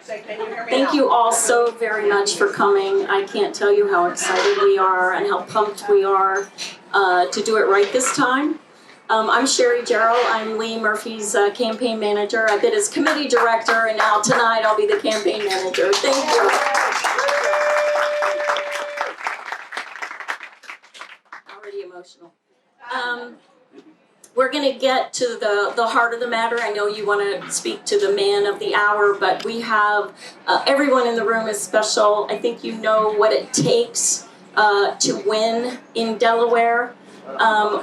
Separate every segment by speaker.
Speaker 1: Thank you all so very much for coming. I can't tell you how excited we are and how pumped we are to do it right this time. I'm Sherry Jarrell. I'm Lee Murphy's campaign manager. I've been his committee director, and now tonight I'll be the campaign manager. Thank you. Already emotional. We're going to get to the heart of the matter. I know you want to speak to the man of the hour, but we have everyone in the room is special. I think you know what it takes to win in Delaware.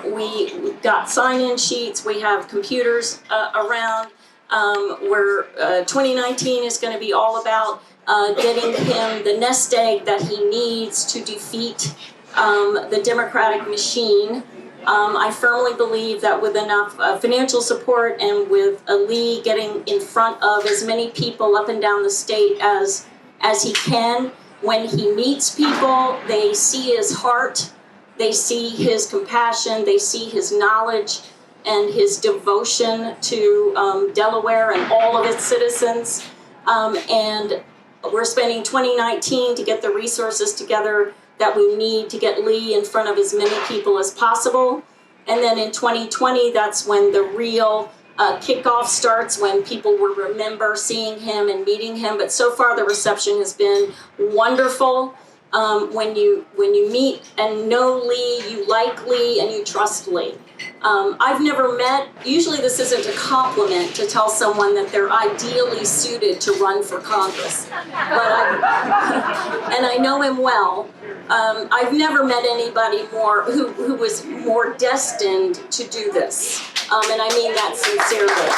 Speaker 1: We got sign-in sheets. We have computers around. 2019 is going to be all about getting him the nest egg that he needs to defeat the Democratic machine. I firmly believe that with enough financial support and with Lee getting in front of as many people up and down the state as he can, when he meets people, they see his heart, they see his compassion, they see his knowledge and his devotion to Delaware and all of its citizens. And we're spending 2019 to get the resources together that we need to get Lee in front of as many people as possible. And then in 2020, that's when the real kickoff starts, when people will remember seeing him and meeting him. But so far the reception has been wonderful. When you meet and know Lee, you like Lee and you trust Lee. I've never met, usually this isn't a compliment to tell someone that they're ideally suited to run for Congress, and I know him well. I've never met anybody who was more destined to do this, and I mean that sincerely.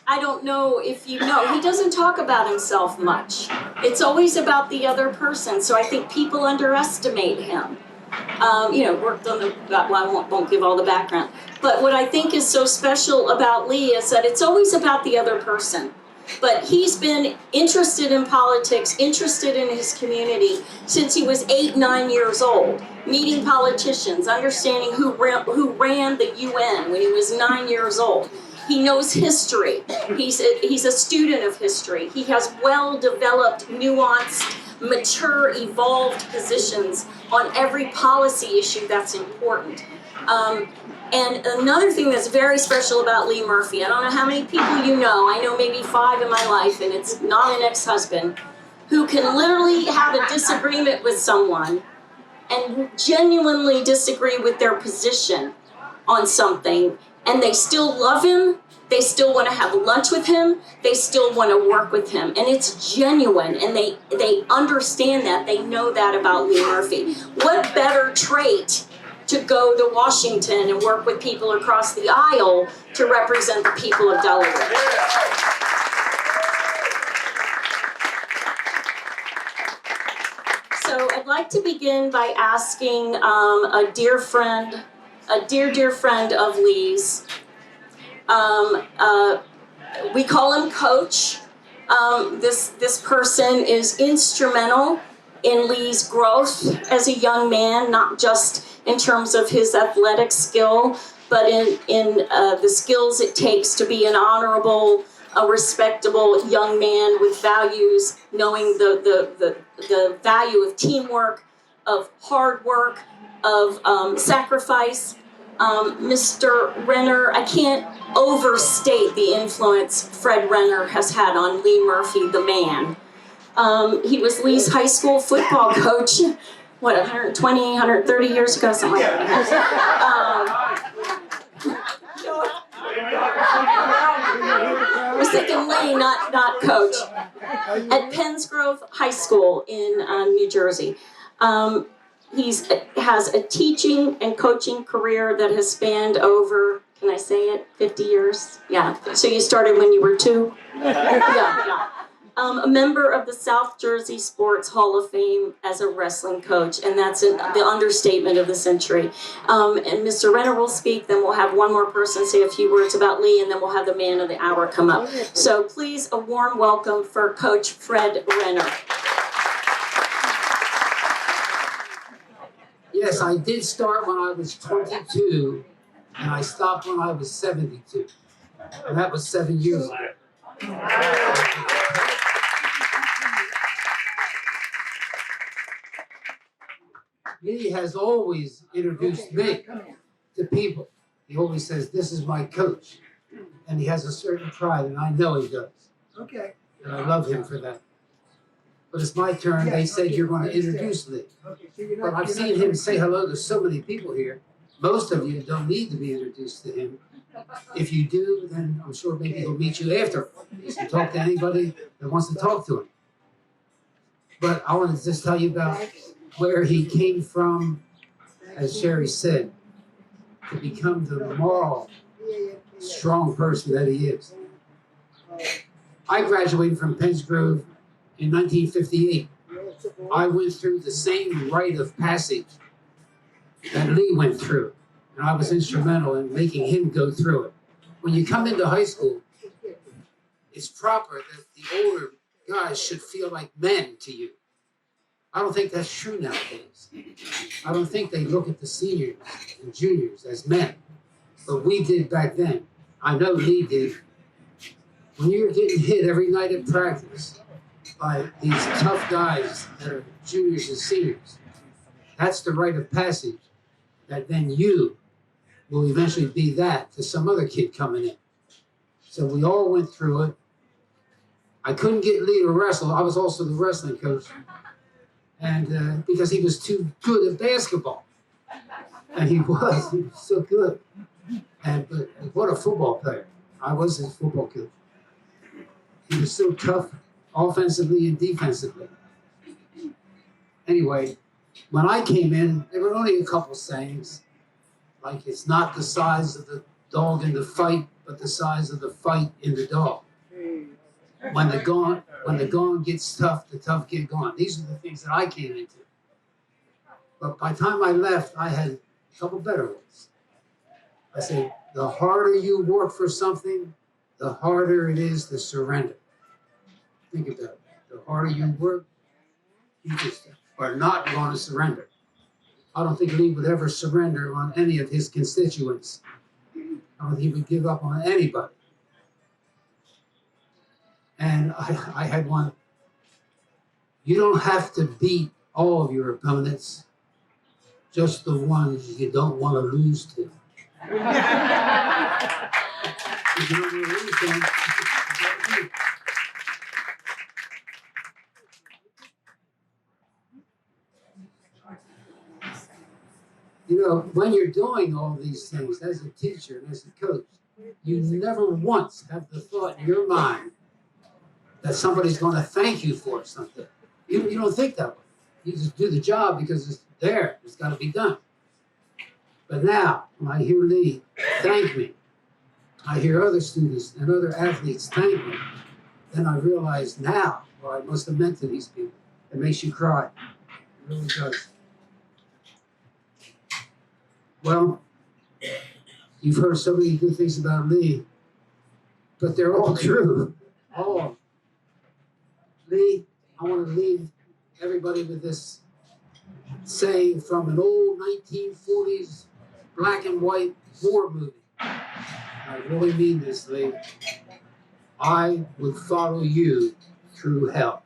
Speaker 1: I don't know if you know, he doesn't talk about himself much. It's always about the other person, so I think people underestimate him. Worked on the, well, I won't give all the background. But what I think is so special about Lee is that it's always about the other person. But he's been interested in politics, interested in his community since he was 8, 9 years old, meeting politicians, understanding who ran the UN when he was 9 years old. He knows history. He's a student of history. He has well-developed, nuanced, mature, evolved positions on every policy issue that's important. And another thing that's very special about Lee Murphy, I don't know how many people you know, I know maybe 5 in my life, and it's not an ex-husband, who can literally have a disagreement with someone and genuinely disagree with their position on something, and they still love him, they still want to have lunch with him, they still want to work with him, and it's genuine, and they understand that, they know that about Lee Murphy. What better trait to go to Washington and work with people across the aisle to represent the people of Delaware? So I'd like to begin by asking a dear friend of Lee's. We call him Coach. This person is instrumental in Lee's growth as a young man, not just in terms of his athletic skill, but in the skills it takes to be an honorable, a respectable young man with values, knowing the value of teamwork, of hard work, of sacrifice. Mr. Renner, I can't overstate the influence Fred Renner has had on Lee Murphy, the man. He was Lee's high school football coach, 120, 130 years ago, something like that. I was thinking Lee, not coach. At Pennsgrove High School in New Jersey. He has a teaching and coaching career that has spanned over, can I say it, 50 years? Yeah, so you started when you were 2? Yeah. A member of the South Jersey Sports Hall of Fame as a wrestling coach, and that's the understatement of the century. And Mr. Renner will speak, then we'll have one more person say a few words about Lee, and then we'll have the man of the hour come up. So please, a warm welcome for Coach Fred Renner.
Speaker 2: Yes, I did start when I was 22 and I stopped when I was 72, and that was 7 years ago. Lee has always introduced me to people. He always says, "This is my coach," and he has a certain pride, and I know he does.
Speaker 3: Okay.
Speaker 2: And I love him for that. But it's my turn. They said you're going to introduce Lee. But I've seen him say hello to so many people here. Most of you don't need to be introduced to him. If you do, then I'm sure maybe he'll meet you after. You can talk to anybody that wants to talk to him. But I want to just tell you about where he came from, as Sherry said, to become the moral, strong person that he is. I graduated from Penns Grove in 1958. I went through the same rite of passage that Lee went through, and I was instrumental in making him go through it. When you come into high school, it's proper that the older guys should feel like men to you. I don't think that's true nowadays. I don't think they look at the seniors and juniors as men, but we did back then. I know Lee did. When you're getting hit every night at practice by these tough guys that are juniors and seniors, that's the rite of passage that then you will eventually be that to some other kid coming in. So we all went through it. I couldn't get Lee to wrestle. I was also the wrestling coach. And because he was too good at basketball. And he was so good. But what a football player. I was his football coach. He was so tough offensively and defensively. Anyway, when I came in, there were only a couple sayings, like it's not the size of the dog in the fight, but the size of the fight in the dog. When the going gets tough, the tough get gone. These are the things that I came into. But by the time I left, I had a couple better ones. I said, the harder you work for something, the harder it is to surrender. Think about it. The harder you work, you just are not going to surrender. I don't think Lee would ever surrender on any of his constituents. I don't think he would give up on anybody. And I had one. You don't have to beat all of your opponents, just the ones you don't want to lose to. If you don't want to lose to them, you know, when you're doing all these things as a teacher and as a coach, you never once have the thought in your mind that somebody's going to thank you for something. You don't think that way. You just do the job because it's there. It's got to be done. But now, when I hear Lee thank me, I hear other students and other athletes thank me, then I realize now what I must have meant to these people. It makes you cry. It really does. Well, you've heard so many good things about Lee, but they're all true. All of them. Lee, I want to leave everybody with this saying from an old 1940s black and white war movie. I really mean this, Lee. I would follow you through hell.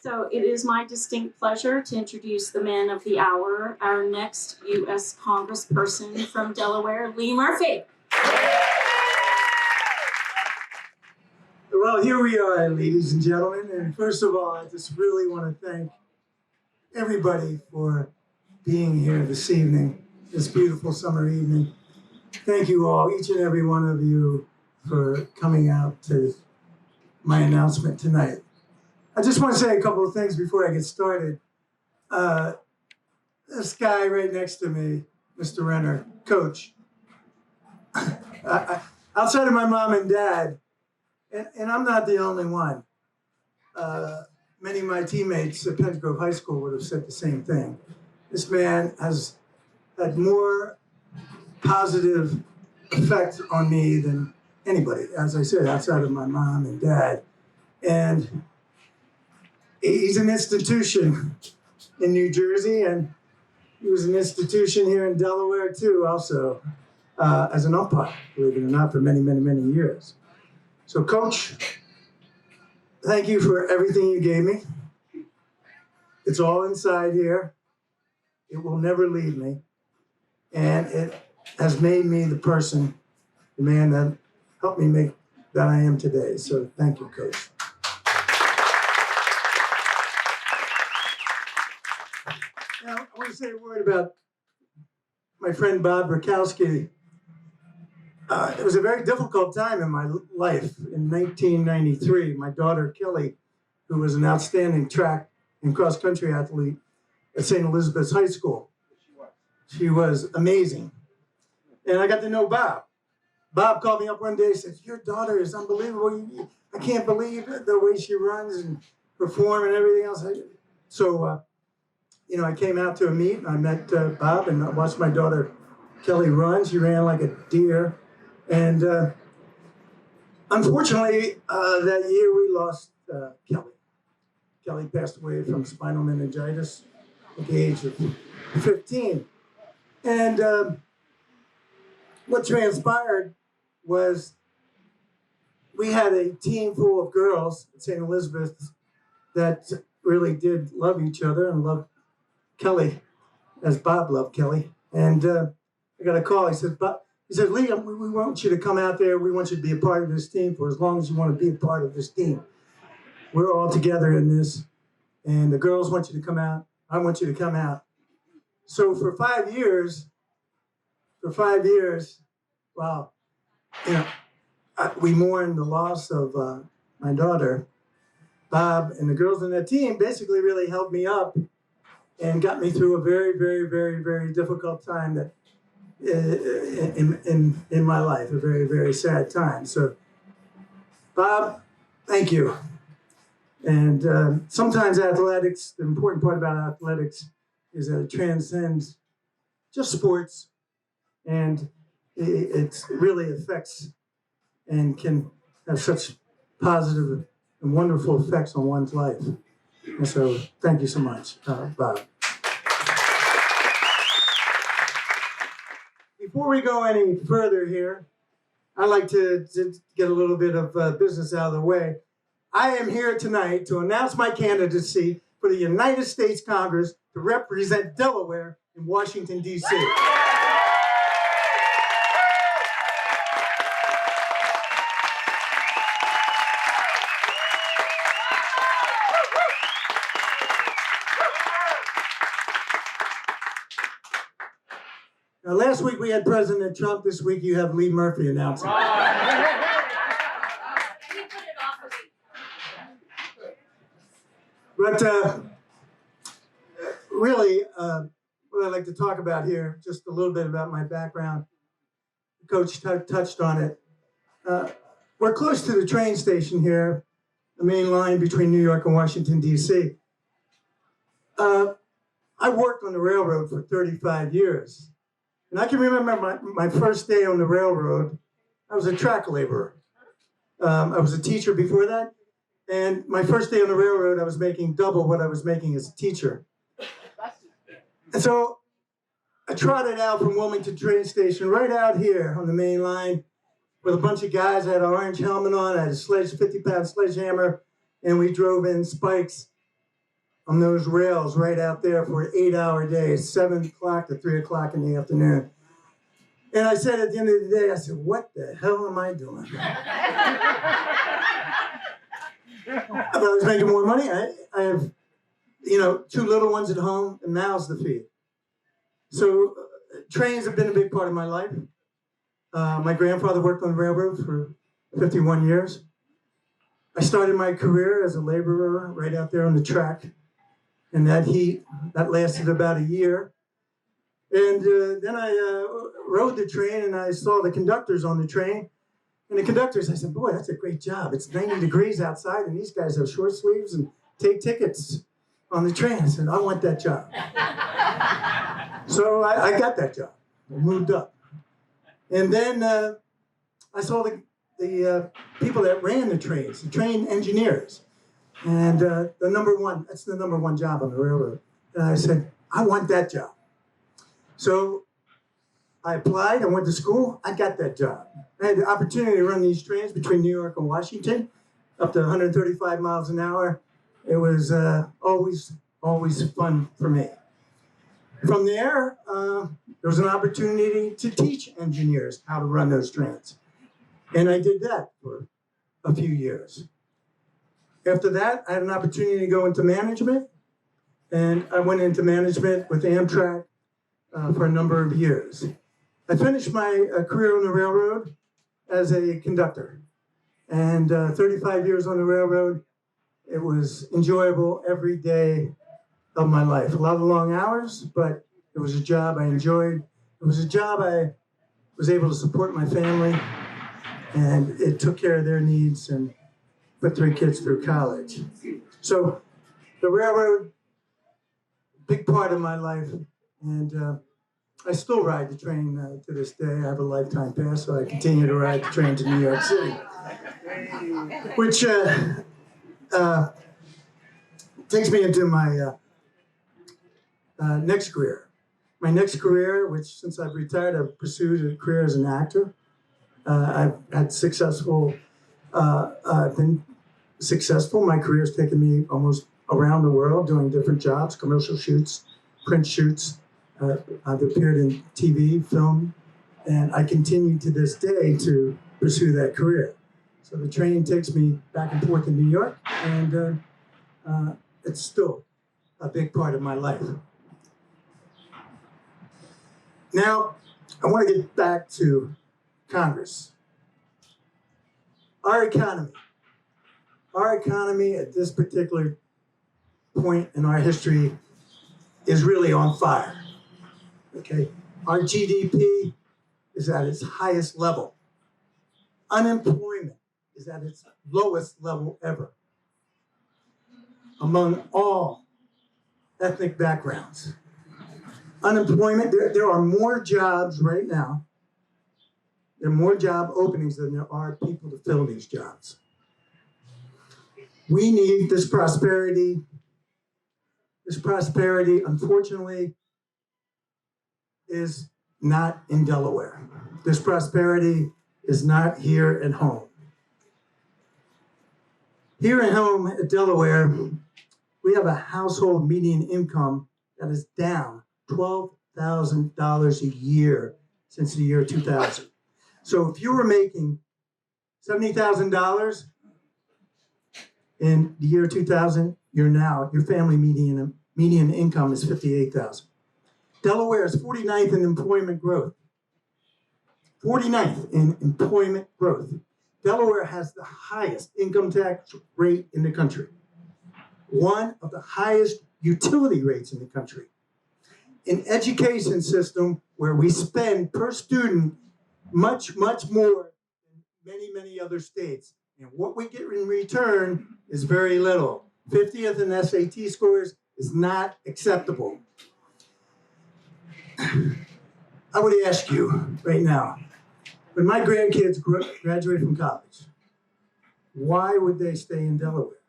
Speaker 1: So it is my distinct pleasure to introduce the man of the hour, our next U.S. Congressperson from Delaware, Lee Murphy.
Speaker 3: Well, here we are, ladies and gentlemen. And first of all, I just really want to thank everybody for being here this evening, this beautiful summer evening. Thank you all, each and every one of you, for coming out to my announcement tonight. I just want to say a couple of things before I get started. This guy right next to me, Mr. Renner, Coach, outside of my mom and dad, and I'm not the only one, many of my teammates at Penns Grove High School would have said the same thing. This man has had more positive effect on me than anybody, as I said, outside of my mom and dad. And He's an institution in New Jersey, and he was an institution here in Delaware too, also, as an umpire, believe it or not, for many, many, many years. So, Coach, thank you for everything you gave me. It's all inside here. It will never leave me. And it has made me the person, the man that helped me make that I am today. So thank you, Coach. Now, I want to say a word about my friend Bob Rakowski. It was a very difficult time in my life. In 1993, my daughter Kelly, who was an outstanding track and cross-country athlete at St. Elizabeth's High School, she was amazing. And I got to know Bob. Bob called me up one day and said, "Your daughter is unbelievable. I can't believe the way she runs and perform and everything else." So, I came out to a meet and I met Bob and I watched my daughter Kelly run. She ran like a deer. And unfortunately, that year we lost Kelly. Kelly passed away from spinal meningitis at the age of 15. And what transpired was we had a team full of girls at St. Elizabeth that really did love each other and loved Kelly as Bob loved Kelly. And I got a call. He said, "Lee, we want you to come out there. We want you to be a part of this team for as long as you want to be a part of this team. We're all together in this. And the girls want you to come out. I want you to come out." So for 5 years, wow, we mourned the loss of my daughter. Bob and the girls in that team basically really helped me up and got me through a very, very, very, very difficult time that in my life, a very, very sad time. So, Bob, thank you. And sometimes athletics, the important part about athletics is that it transcends just sports, and it really affects and can have such positive and wonderful effects on one's life. And so thank you so much, Bob. Before we go any further here, I'd like to get a little bit of business out of the way. I am here tonight to announce my candidacy for the United States Congress to represent Delaware in Washington, D.C. Now, last week we had President Trump. This week you have Lee Murphy announcing. But really, what I'd like to talk about here, just a little bit about my background. Coach touched on it. We're close to the train station here, the main line between New York and Washington, D.C. I worked on the railroad for 35 years. And I can remember my first day on the railroad. I was a track laborer. I was a teacher before that. And my first day on the railroad, I was making double what I was making as a teacher. And so I trotted out from Wilmington train station right out here on the main line with a bunch of guys. I had an orange helmet on, I had a 50-pound sledgehammer, and we drove in spikes on those rails right out there for an 8-hour day, 7 o'clock to 3 o'clock in the afternoon. And I said at the end of the day, I said, "What the hell am I doing?" If I was making more money, I have, 2 little ones at home and mouths to feed. So trains have been a big part of my life. My grandfather worked on the railroad for 51 years. I started my career as a laborer right out there on the track. And that lasted about a year. And then I rode the train and I saw the conductors on the train. And the conductors, I said, "Boy, that's a great job. It's 90 degrees outside and these guys have short sleeves and take tickets on the train." I said, "I want that job." So I got that job. I moved up. And then I saw the people that ran the trains, the train engineers. And that's the number one job on the railroad. And I said, I want that job. So I applied, I went to school, I got that job. I had the opportunity to run these trains between New York and Washington, up to 135 miles an hour. It was always fun for me. From there was an opportunity to teach engineers how to run those trains. And I did that for a few years. After that, I had an opportunity to go into management, and I went into management with Amtrak for a number of years. I finished my career on the railroad as a conductor, and 35 years on the railroad, it was enjoyable every day of my life. A lot of long hours, but it was a job I enjoyed. It was a job I was able to support my family, and it took care of their needs and put 3 kids through college. So the railroad, big part of my life, and I still ride the train to this day. I have a lifetime pass, so I continue to ride the train to New York City, which takes me into my next career. My next career, which since I've retired, I've pursued a career as an actor. I've been successful. My career's taken me almost around the world doing different jobs, commercial shoots, print shoots. I've appeared in TV, film, and I continue to this day to pursue that career. So the train takes me back and forth to New York, and it's still a big part of my life. Now, I want to get back to Congress. Our economy at this particular point in our history is really on fire. Okay, our GDP is at its highest level. Unemployment is at its lowest level ever among all ethnic backgrounds. Unemployment, there are more jobs right now. There are more job openings than there are people to fill these jobs. We need this prosperity. This prosperity, unfortunately, is not in Delaware. This prosperity is not here at home. Here at home at Delaware, we have a household median income that is down $12,000 a year since the year 2000. So if you were making $70,000 in the year 2000, your family median income is $58,000. Delaware is 49th in employment growth. 49th in employment growth. Delaware has the highest income tax rate in the country. One of the highest utility rates in the country. An education system where we spend per student much, much more than many other states. And what we get in return is very little. 50th in SAT scores is not acceptable. I would ask you right now, when my grandkids graduate from college, why would they stay in Delaware?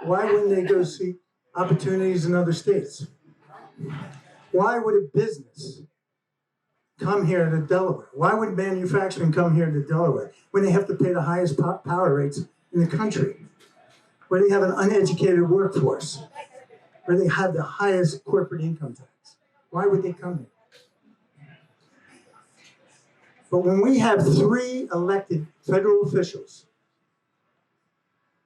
Speaker 3: Why wouldn't they go seek opportunities in other states? Why would a business come here to Delaware? Why would manufacturing come here to Delaware when they have to pay the highest power rates in the country? Where they have an uneducated workforce? Where they have the highest corporate income tax? Why would they come here? But when we have 3 elected federal officials,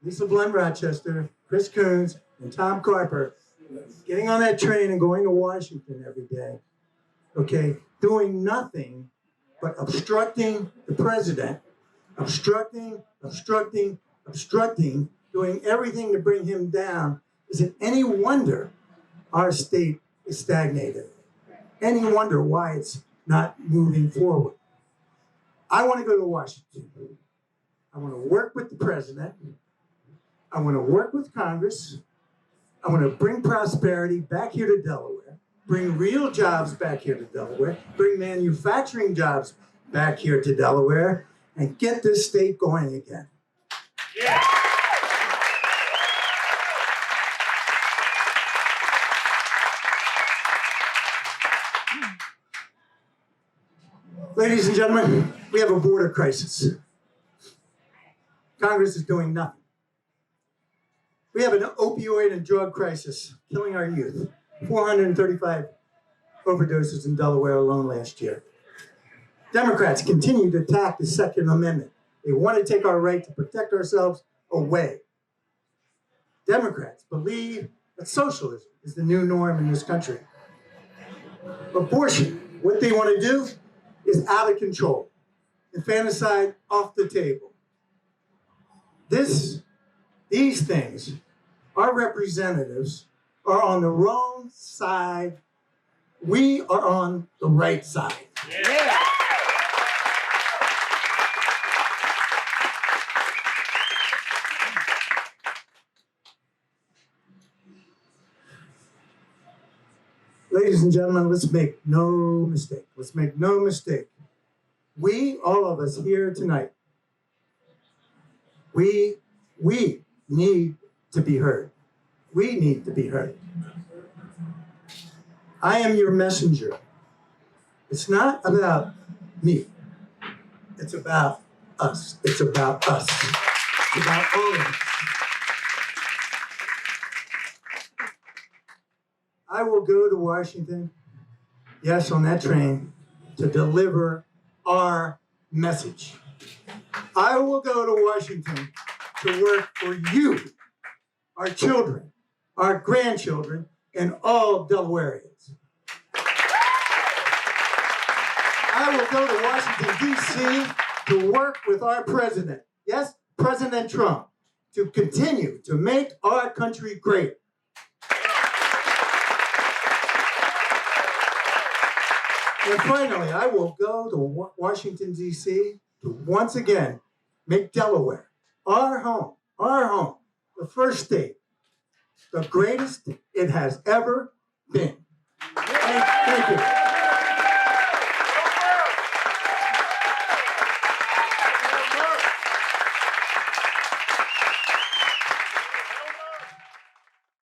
Speaker 3: Lisa Blunt Rochester, Chris Coons, and Tom Carper, getting on that train and going to Washington every day, okay, doing nothing but obstructing the president, obstructing, doing everything to bring him down, is it any wonder our state is stagnated? Any wonder why it's not moving forward? I want to go to Washington. I want to work with the president. I want to work with Congress. I want to bring prosperity back here to Delaware, bring real jobs back here to Delaware, bring manufacturing jobs back here to Delaware, and get this state going again. Yeah. Ladies and gentlemen, we have a border crisis. Congress is doing nothing. We have an opioid and drug crisis killing our youth. 435 overdoses in Delaware alone last year. Democrats continue to attack the Second Amendment. They want to take our right to protect ourselves away. Democrats believe that socialism is the new norm in this country. Abortion, what they want to do is out of control. Infanticide off the table. These things, our representatives are on the wrong side. We are on the right side.
Speaker 4: Yeah.
Speaker 3: Ladies and gentlemen, let's make no mistake. Let's make no mistake. We, all of us here tonight, we need to be heard. We need to be heard. I am your messenger. It's not about me. It's about us. It's about us. It's about all of us. I will go to Washington, yes, on that train, to deliver our message. I will go to Washington to work for you, our children, our grandchildren, and all Delawareans. I will go to Washington, D.C. to work with our president, yes, President Trump, to continue to make our country great. And finally, I will go to Washington, D.C. to once again make Delaware our home, the first state, the greatest it has ever been. Thank you.